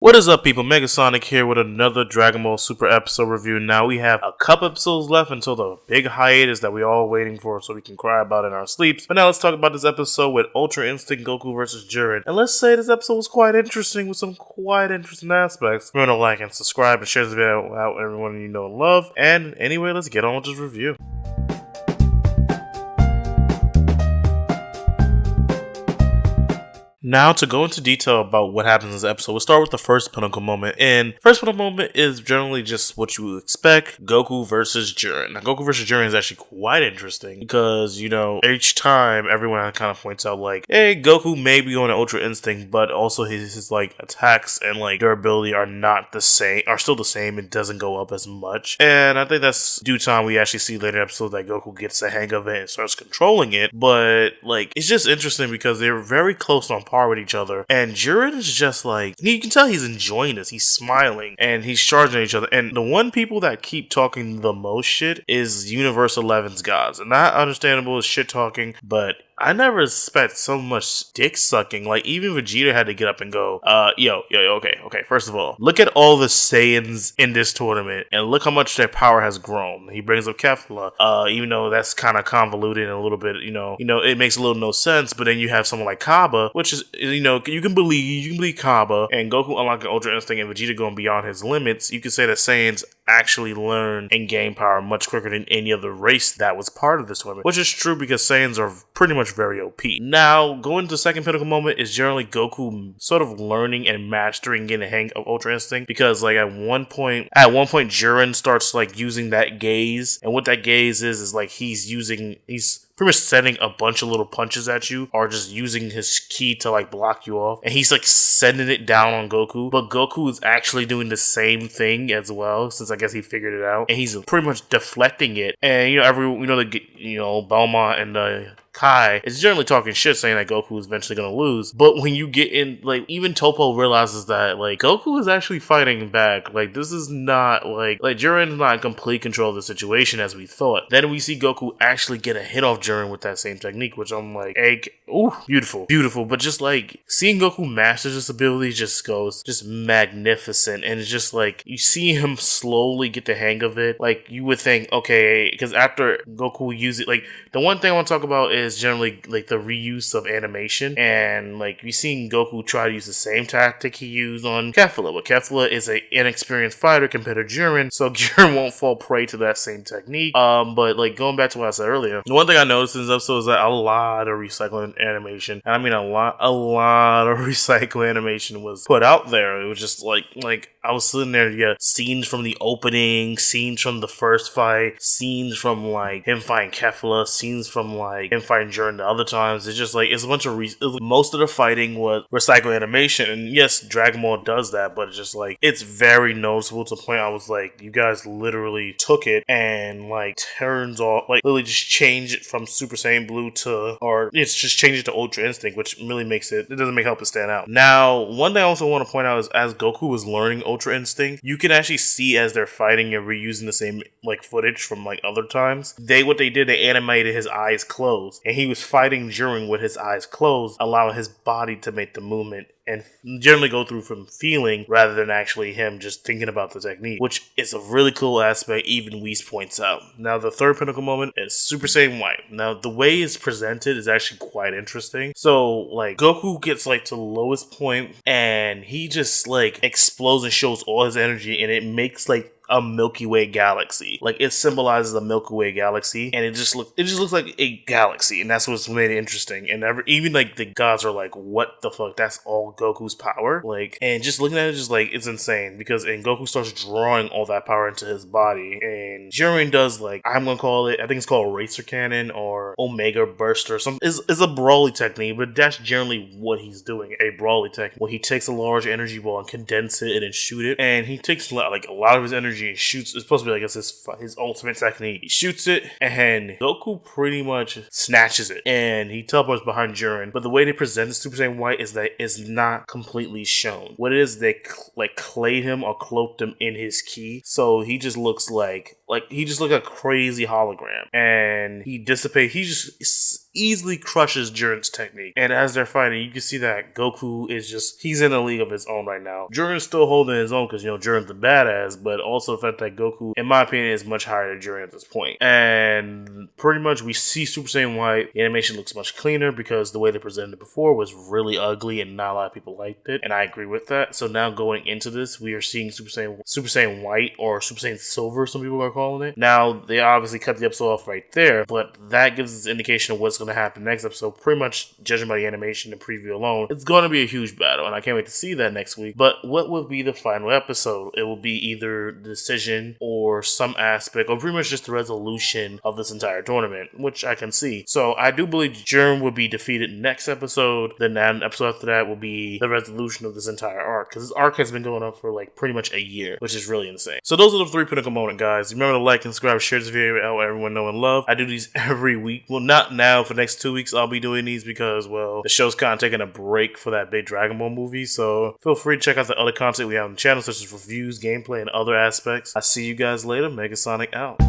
What is up, people? Megasonic here with another Dragon Ball Super episode review. Now we have a couple episodes left until the big hiatus that we're all waiting for so we can cry about in our sleeps. But now let's talk about this episode with Ultra Instinct Goku versus Jiren. And let's say this episode was quite interesting with some quite interesting aspects. Remember to like and subscribe and share this video out with everyone you know and love. And anyway, let's get on with this review. Now, to go into detail about what happens in this episode, we'll start with the first pinnacle moment. And first pinnacle moment is generally just what you would expect: Goku versus Jiren. Now, Goku versus Jiren is actually quite interesting because, you know, each time everyone kind of points out, like, hey, Goku may be on an Ultra Instinct, but also his like attacks and like durability are not the same, are still the same. It doesn't go up as much. And I think that's due time we actually see later in episodes that Goku gets the hang of it and starts controlling it. But like, it's just interesting because they're very close on par with each other, and Jiren is just like, you can tell he's enjoying this. He's smiling and he's charging each other. And the one people that keep talking the most shit is Universe 11's gods, and not understandable as shit talking, but I never expect so much dick sucking. Like, even Vegeta had to get up and go, okay. First of all, look at all the Saiyans in this tournament, and look how much their power has grown. He brings up Kefla, even though that's kind of convoluted and a little bit, you know, it makes a little no sense. But then you have someone like Kaba, which is, you know, you can believe Kaba, and Goku unlocking Ultra Instinct and Vegeta going beyond his limits. You could say that Saiyans actually learn and gain power much quicker than any other race that was part of this tournament, which is true because Saiyans are pretty much very OP. Now, going to the second pinnacle moment is generally Goku sort of learning and mastering, getting the hang of Ultra Instinct, because like at one point Jiren starts like using that gaze, and what that gaze is like he's pretty much sending a bunch of little punches at you, or just using his ki to like block you off, and he's like sending it down on Goku. But Goku is actually doing the same thing as well, since I guess he figured it out, and he's pretty much deflecting it. And Belmont and Kai is generally talking shit, saying that Goku is eventually going to lose. But when you get in, like, even Toppo realizes that, like, Goku is actually fighting back. Like, this is not, like Jiren's not in complete control of the situation as we thought. Then we see Goku actually get a hit off Jiren with that same technique, which I'm like, ooh, beautiful. But just, like, seeing Goku master this ability just goes, just magnificent. And it's just, like, you see him slowly get the hang of it. Like, you would think, okay, because after Goku uses it, like, the one thing I want to talk about is generally like the reuse of animation, and like we seen Goku try to use the same tactic he used on Kefla, but Kefla is an inexperienced fighter compared to Jiren, so Jiren won't fall prey to that same technique. But like going back to what I said earlier, the one thing I noticed in this episode is that a lot of recycling animation, and I mean a lot of recycled animation was put out there. It was just like I was sitting there, yeah, scenes from the opening, scenes from the first fight, scenes from like him fighting Kefla, scenes from like him fighting Jiren the other times. It's just like, it's a bunch of most of the fighting was recycled animation, and yes, Dragon Ball does that, but it's just like, it's very noticeable to the point I was like, you guys literally took it and like turns off, like literally just change it from Super Saiyan Blue it's just change it to Ultra Instinct, which really doesn't help it stand out. Now, one thing I also want to point out is as Goku was learning Ultra Instinct, you can actually see as they're fighting and reusing the same like footage from like other times, they animated his eyes closed, and he was fighting Jiren with his eyes closed, allowing his body to make the movement and generally go through from feeling rather than actually him just thinking about the technique, which is a really cool aspect even Whis points out. Now, the third pinnacle moment is Super Saiyan White. Now, the way it's presented is actually quite interesting. So, like, Goku gets, like, to the lowest point, and he just, like, explodes and shows all his energy, and it makes, like, a Milky Way galaxy. Like, it symbolizes a Milky Way galaxy, and it just looks like a galaxy, and that's what's made it interesting. And even like the gods are like, what the fuck? That's all Goku's power. Like, and just looking at it, just like, it's insane, because and Goku starts drawing all that power into his body, and Jiren does, like, I'm gonna call it, I think it's called Racer Cannon or Omega Burst or something. It's a Broly technique, but that's generally what he's doing, a Broly technique, where he takes a large energy ball and condense it and then shoot it, and he takes like a lot of his energy and shoots. It's supposed to be, I guess, his ultimate technique. He shoots it, and Goku pretty much snatches it, and he teleports behind Jiren. But the way they present Super Saiyan White is that it's not completely shown. What it is, they like clayed him or cloaked him in his ki, so he just looks like Like, he just looked like a crazy hologram. And he dissipates. He just easily crushes Jiren's technique. And as they're fighting, you can see that Goku is just, he's in a league of his own right now. Jiren's still holding his own because, Jiren's a badass, but also the fact that Goku, in my opinion, is much higher than Jiren at this point. And pretty much we see Super Saiyan White. The animation looks much cleaner because the way they presented it before was really ugly and not a lot of people liked it. And I agree with that. So now going into this, we are seeing Super Saiyan White, or Super Saiyan Silver, some people are calling it. Now, they obviously cut the episode off right there, but that gives us an indication of what's going to happen next episode. Pretty much, judging by the animation and preview alone, it's going to be a huge battle, and I can't wait to see that next week. But what will be the final episode? It will be either the decision or some aspect, or pretty much just the resolution of this entire tournament, which I can see. So I do believe Jiren will be defeated next episode. Then an episode after that will be the resolution of this entire arc, because this arc has been going on for like pretty much a year, which is really insane. So those are the 3 pinnacle moments, guys. Remember to like and subscribe, share this video, out everyone know and love. I do these every week. Well, not now. For the next 2 weeks, I'll be doing these because, well, the show's kind of taking a break for that big Dragon Ball movie. So feel free to check out the other content we have on the channel, such as reviews, gameplay, and other aspects. I'll see you guys later. Megasonic out.